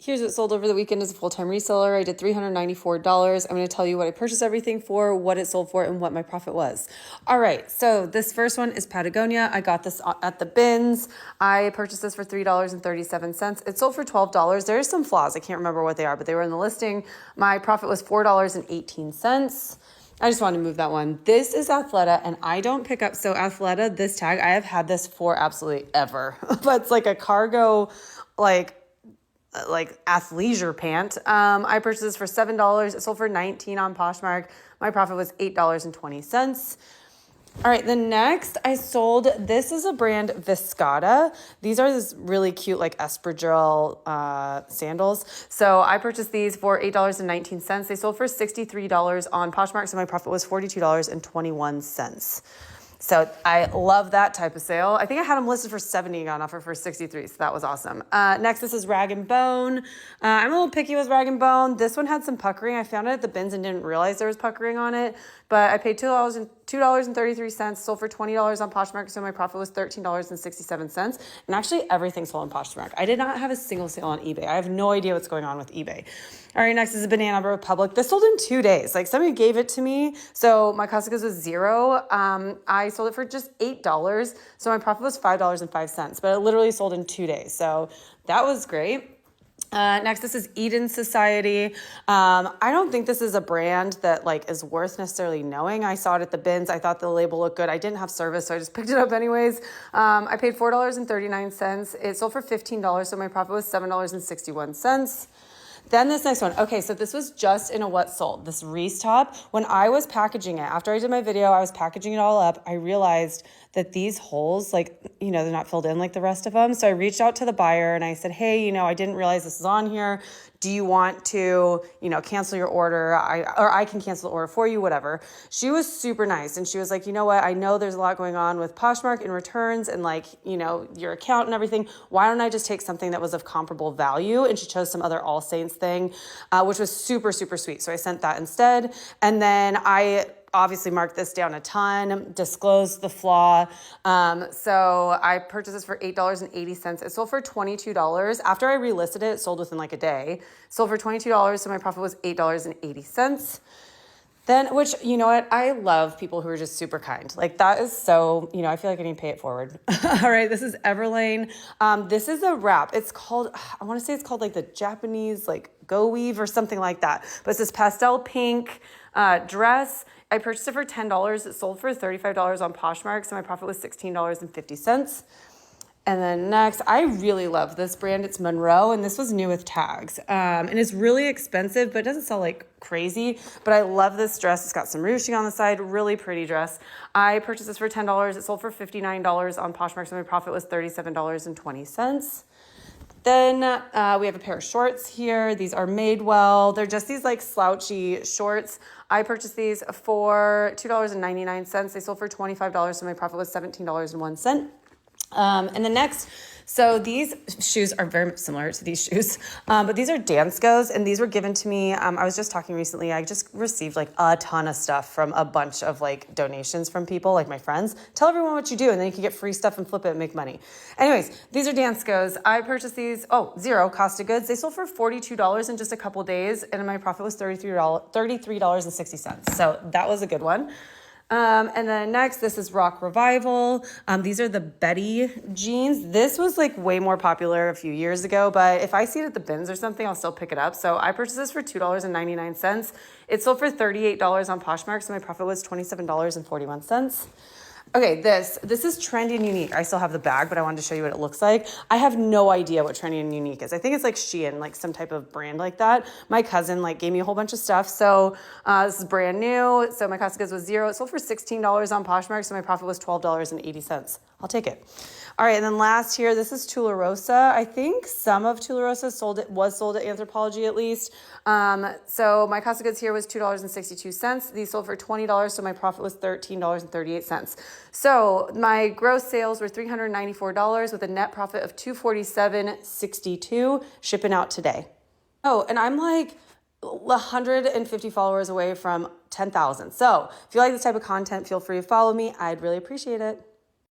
Here's what sold over the weekend as a full-time reseller. I did $394. I'm going to tell you what I purchased everything for, what it sold for, and what my profit was. All right, so this first one is Patagonia. I got this at the bins. I purchased this for $3.37. It sold for $12. There's some flaws. I can't remember what they are, but they were in the listing. My profit was $4.18. I just wanted to move that one. This is Athleta, and I don't pick up, so Athleta, this tag, I have had this for absolutely ever. But it's like a cargo, like athleisure pant. I purchased this for $7. It sold for $19 on Poshmark. My profit was $8.20. All right, the next I sold, this is a brand Viscata. These are this really cute like espadrille sandals. So I purchased these for $8.19. They sold for $63 on Poshmark, so my profit was $42.21. So I love that type of sale. I think I had them listed for $70 on offer for $63, so that was awesome. Next, this is Rag & Bone. I'm a little picky with Rag & Bone. This one had some puckering. I found it at the bins and didn't realize there was puckering on it, but I paid $2.33, sold for $20 on Poshmark, so my profit was $13.67. And actually, everything sold on Poshmark. I did not have a single sale on eBay. I have no idea what's going on with eBay. All right, next is a Banana Republic. This sold in 2 days. Like somebody gave it to me, so my cost of goods was $0. I sold it for just $8, so my profit was $5.05. But it literally sold in 2 days, so that was great. Next, this is Eden Society. I don't think this is a brand that like is worth necessarily knowing. I saw it at the bins. I thought the label looked good. I didn't have service, so I just picked it up anyways. I paid $4.39. It sold for $15, so my profit was $7.61. Then this next one. Okay, so this was just in a what sold. This Reese top. When I was packaging it, after I did my video, I was packaging it all up. I realized that these holes, like, you know, they're not filled in like the rest of them. So I reached out to the buyer and I said, hey, you know, I didn't realize this is on here. Do you want to, you know, cancel your order? Or I can cancel the order for you, whatever. She was super nice. And she was like, you know what? I know there's a lot going on with Poshmark and returns and like, you know, your account and everything. Why don't I just take something that was of comparable value? And she chose some other All Saints thing, which was super, super sweet. So I sent that instead. And then I obviously marked this down a ton, disclosed the flaw. So I purchased this for $8.80. It sold for $22. After I relisted it, it sold within like a day. Sold for $22, so my profit was $8.80. Then, which, you know what? I love people who are just super kind. Like that is so, you know, I feel like I need to pay it forward. All right, this is Everlane. This is a wrap. It's called, I want to say it's called like the Japanese like Go Weave or something like that. But it's this pastel pink dress. I purchased it for $10. It sold for $35 on Poshmark, so my profit was $16.50. And then next, I really love this brand. It's Monroe, and this was new with tags. And it's really expensive, but it doesn't sell like crazy. But I love this dress. It's got some ruching on the side, really pretty dress. I purchased this for $10. It sold for $59 on Poshmark, so my profit was $37.20. Then we have a pair of shorts here. These are Madewell. They're just these like slouchy shorts. I purchased these for $2.99. They sold for $25, so my profit was $17.01. And the next, so these shoes are very similar to these shoes, but these are Danskos, and these were given to me. I was just talking recently, I just received like a ton of stuff from a bunch of like donations from people, like my friends. Tell everyone what you do, and then you can get free stuff and flip it and make money. Anyways, these are Danskos. I purchased these, zero cost of goods. They sold for $42 in just a couple days, and my profit was $33.60. So that was a good one. And then next, this is Rock Revival. These are the Betty jeans. This was like way more popular a few years ago, but if I see it at the bins or something, I'll still pick it up. So I purchased this for $2.99. It sold for $38 on Poshmark, so my profit was $27.41. Okay, this is Trendy and Unique. I still have the bag, but I wanted to show you what it looks like. I have no idea what Trendy and Unique is. I think it's like Shein, like some type of brand like that. My cousin like gave me a whole bunch of stuff. So this is brand new. So my cost of goods was $0. It sold for $16 on Poshmark, so my profit was $12.80. I'll take it. All right, and then last here, this is Tularosa. I think some of Tularosa was sold at Anthropologie at least. So my cost of goods here was $2.62. These sold for $20, so my profit was $13.38. So my gross sales were $394 with a net profit of $247.62, shipping out today. Oh, and I'm like 150 followers away from 10,000. So if you like this type of content, feel free to follow me. I'd really appreciate it.